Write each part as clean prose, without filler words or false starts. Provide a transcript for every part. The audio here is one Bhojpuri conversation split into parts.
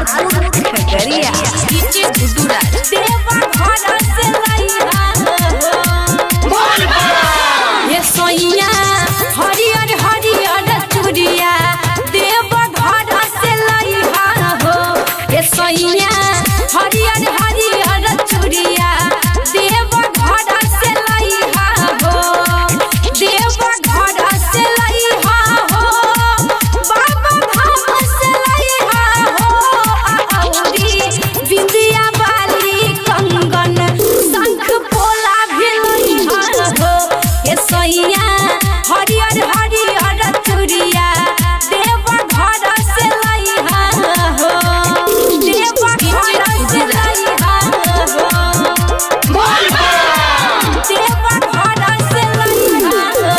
संसारपुर खगड़िया नीचे गुडूरा देवा घर से लइहा ये सोइया हरियर हरियर चूड़िया देवा घर से लइहा हो ये सोइया हरियर हरियर चूड़िया देवा घर से लइहा हो देवा घर से लइहा हो बाबा धाम से लइहा हो औरी बिंदिया वाली कंगन शंख पोला भी लइहा हो ये सोइया हरियर हरियर चूड़िया देवा घर से लइहा हो देवा घर से लइहा हो देवा घर से लइहा हो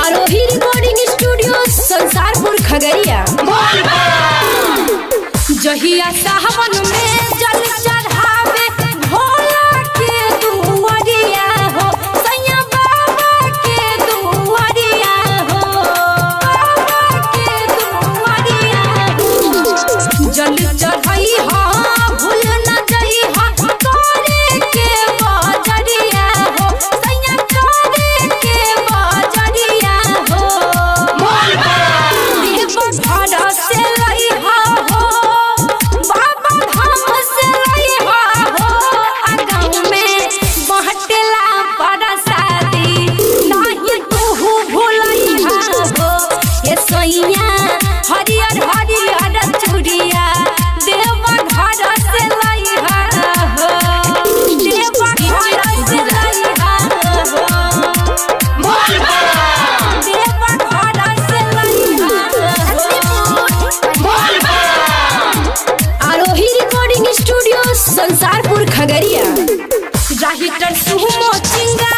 आरोही रिकॉर्डिंग स्टूडियो संसारपुर खगड़िया जहिया सावन में जल चढ़ावे भोला के दुआरिया हो सैया बाबा के दुआरिया हो बाबा के दुआरिया हो जल चढ़ई हा भूल न जई हा करे के बजरिया हो सैया करे के बजरिया हो देव घर से लइहा हो बाबा धाम से लइहा हो आ गाँव में बहटेला परसादी नाही तू भूलइहा हो ये सोइया हरियर हरियर चूड़िया देवा घर से लइहा हो देवा घर से लइहा हो देवा घर से लइहा हो आरोही रिकॉर्डिंग स्टूडियो संसारपुर खगड़िया राहिटर सुमो चिंगा